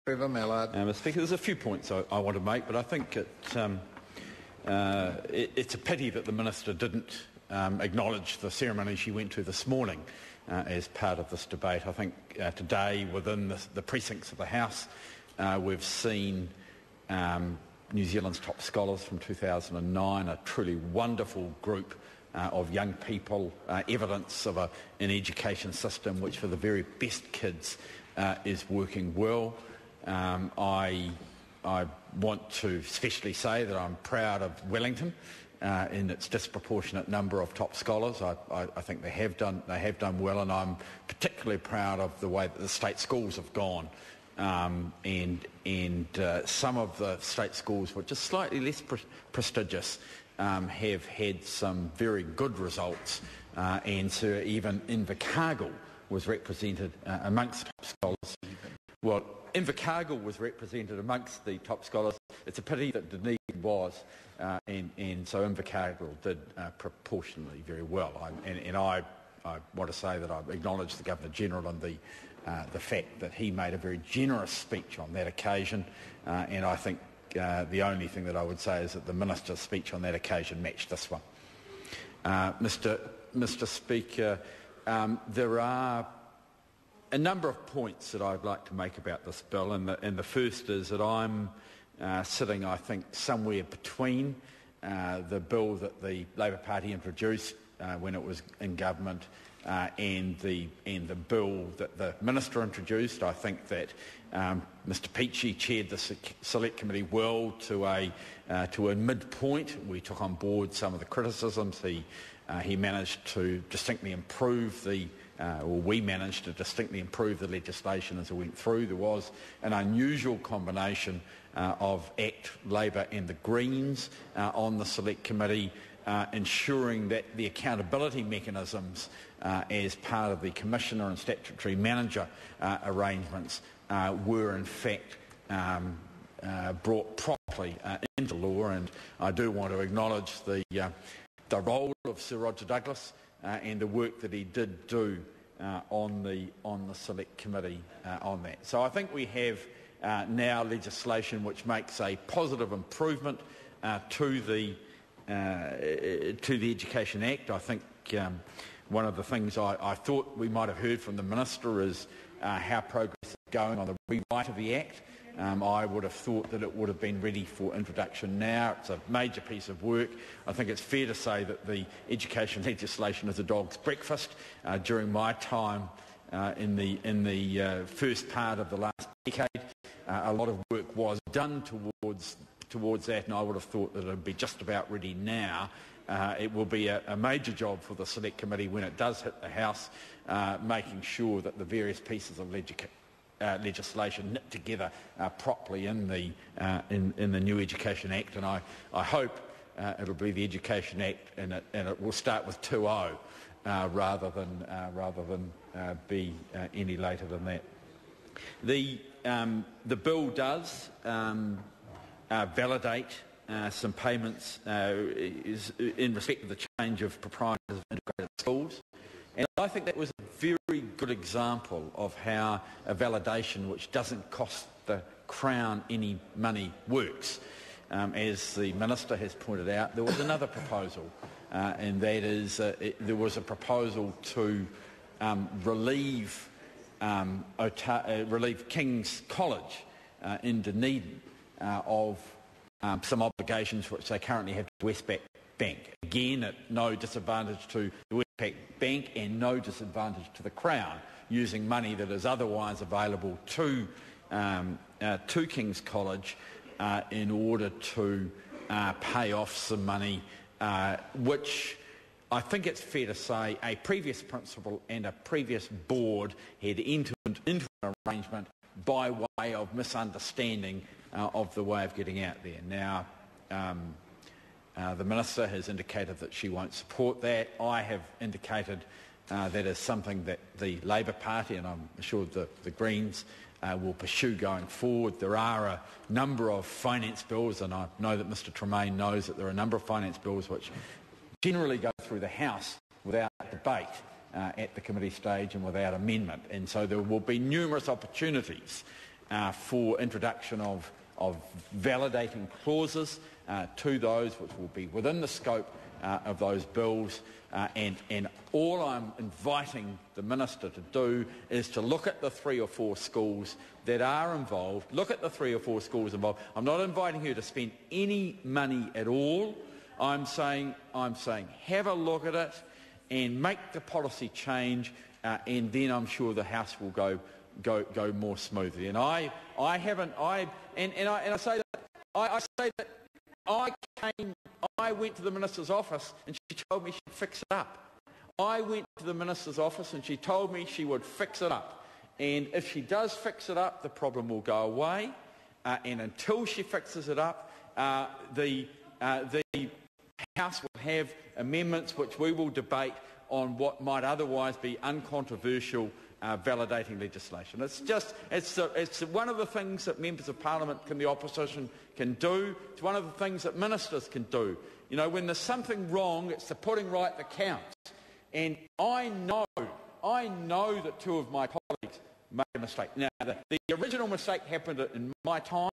Mr. Speaker, there's a few points I want to make, but I think it's a pity that the Minister didn't acknowledge the ceremony she went to this morning as part of this debate. I think today, within the precincts of the House, we've seen New Zealand's top scholars from 2009, a truly wonderful group of young people, evidence of an education system which for the very best kids is working well. I want to especially say that I'm proud of Wellington in its disproportionate number of top scholars. I think they have done well, and I'm particularly proud of the way that the state schools have gone. And some of the state schools, which are slightly less prestigious, have had some very good results, and so even Invercargill was represented amongst the top scholars. Well, Invercargill was represented amongst the top scholars. It's a pity that Dunedin was, and so Invercargill did proportionally very well. I want to say that I acknowledge the Governor-General and the fact that he made a very generous speech on that occasion, and I think the only thing that I would say is that the Minister's speech on that occasion matched this one. Mr. Speaker, there are a number of points that I'd like to make about this bill, and the first is that I'm sitting, I think, somewhere between the bill that the Labour Party introduced when it was in government and the bill that the Minister introduced. I think that Mr. Peachy chaired the Select Committee well to a midpoint. We took on board some of the criticisms. He managed to distinctly improve we managed to distinctly improve the legislation as it went through. There was an unusual combination of ACT, Labour and the Greens on the Select Committee, ensuring that the accountability mechanisms as part of the Commissioner and Statutory Manager arrangements were in fact brought properly into law. And I do want to acknowledge the role of Sir Roger Douglas and the work that he did do on the Select Committee on that. So I think we have now legislation which makes a positive improvement to the Education Act. I think one of the things I thought we might have heard from the Minister is how progress is going on the rewrite of the Act. I would have thought that it would have been ready for introduction now. It's a major piece of work. I think it's fair to say that the education legislation is a dog's breakfast. During my time in the first part of the last decade, a lot of work was done towards that, and I would have thought that it would be just about ready now. It will be a major job for the Select Committee when it does hit the House, making sure that the various pieces of legislation knit together properly in the new Education Act, and I hope it'll be the Education Act, and it will start with 2.0 rather than be any later than that. The bill does validate some payments in respect of the change of proprietors of integrated schools. And I think that was a very good example of how a validation which doesn't cost the Crown any money works. As the Minister has pointed out, there was another proposal, and that is there was a proposal to relieve King's College in Dunedin of some obligations which they currently have to Westpac Bank. Again, at no disadvantage to the Westpac Bank and no disadvantage to the Crown, using money that is otherwise available to King's College in order to pay off some money, which I think it's fair to say a previous principal and a previous board had entered into an arrangement by way of misunderstanding of the way of getting out there. Now, the Minister has indicated that she won't support that. I have indicated that is something that the Labour Party, and I'm sure the Greens, will pursue going forward. There are a number of finance bills, and I know that Mr Tremaine knows that there are a number of finance bills which generally go through the House without debate at the committee stage and without amendment. And so there will be numerous opportunities for introduction of validating clauses to those which will be within the scope of those bills, and all I'm inviting the Minister to do is to look at the 3 or 4 schools that are involved, look at the 3 or 4 schools involved. I'm not inviting her to spend any money at all. I'm saying have a look at it and make the policy change, and then I'm sure the House will go more smoothly. And I say that I went to the Minister's office and she told me she'd fix it up. I went to the Minister's office and she told me she would fix it up. And if she does fix it up, the problem will go away. And until she fixes it up, the House will have amendments which we will debate on what might otherwise be uncontroversial validating legislation. It's one of the things that members of Parliament in the opposition can do. It's one of the things that ministers can do. You know, when there's something wrong, it's the putting right that counts. And I know that 2 of my colleagues made a mistake. Now, the original mistake happened in my time.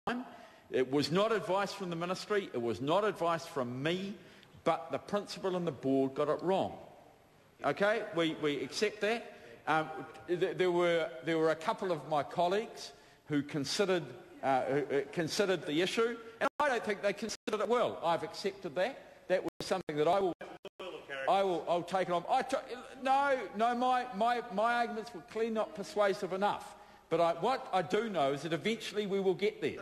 It was not advice from the ministry. It was not advice from me. But the principal and the board got it wrong. Okay, we accept that. There were a couple of my colleagues who considered the issue, and I don't think they considered it well. I've accepted that. That was something that I'll take it on. My arguments were clearly not persuasive enough. But what I do know is that eventually we will get there.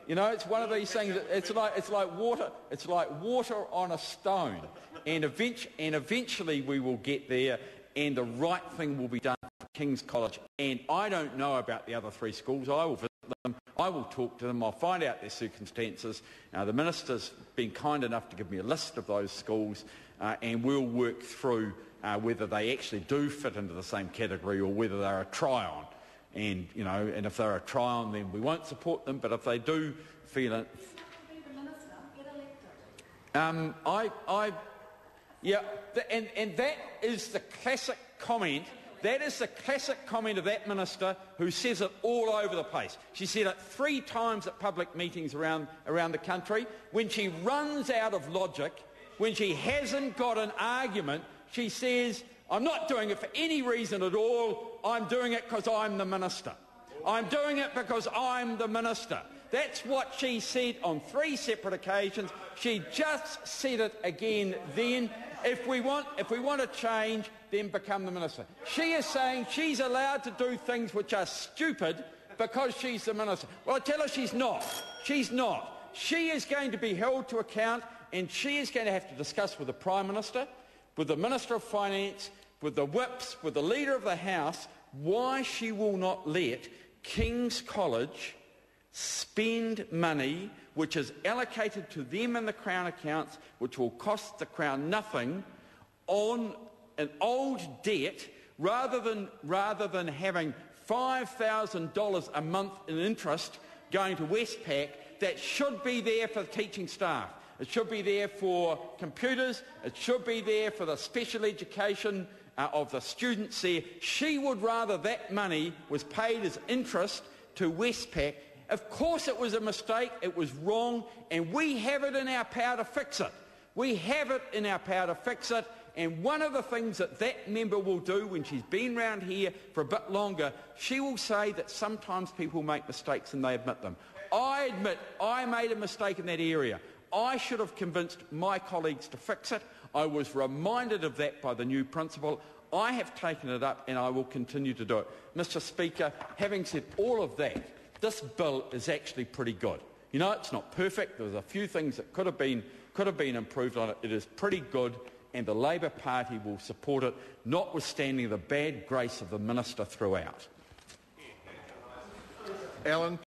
You know, it's one of these things. It's like water. It's like water on a stone, and eventually we will get there, and the right thing will be done for King's College. And I don't know about the other 3 schools. I will visit them. I will talk to them. I'll find out their circumstances. The Minister's been kind enough to give me a list of those schools, and we'll work through whether they actually do fit into the same category or whether they're a try-on. And, you know, and if they're a try-on, then we won't support them. But if they do feel it... and that is the classic comment. That is the classic comment of that minister who says it all over the place. She said it 3 times at public meetings around the country. When she runs out of logic, when she hasn't got an argument, she says, I'm not doing it for any reason at all. I'm doing it because I'm the minister. I'm doing it because I'm the minister. That's what she said on 3 separate occasions. She just said it again then. If we want to change, then become the minister. She is saying she's allowed to do things which are stupid because she's the minister. Well, I tell her she's not. She's not. She is going to be held to account, and she is going to have to discuss with the Prime Minister, with the Minister of Finance, with the whips, with the Leader of the House, why she will not let King's College spend money which is allocated to them in the Crown accounts, which will cost the Crown nothing, on an old debt, rather than having $5,000 a month in interest going to Westpac that should be there for the teaching staff. It should be there for computers. It should be there for the special education of the students there. She would rather that money was paid as interest to Westpac. Of course it was a mistake, it was wrong, and we have it in our power to fix it. We have it in our power to fix it, and one of the things that member will do when she's been round here for a bit longer, she will say that sometimes people make mistakes and they admit them. I admit I made a mistake in that area. I should have convinced my colleagues to fix it. I was reminded of that by the new principal. I have taken it up and I will continue to do it. Mr. Speaker, having said all of that, this bill is actually pretty good. You know, it's not perfect. There's a few things that could have been improved on it. It is pretty good, and the Labour Party will support it, notwithstanding the bad grace of the minister throughout. Alan.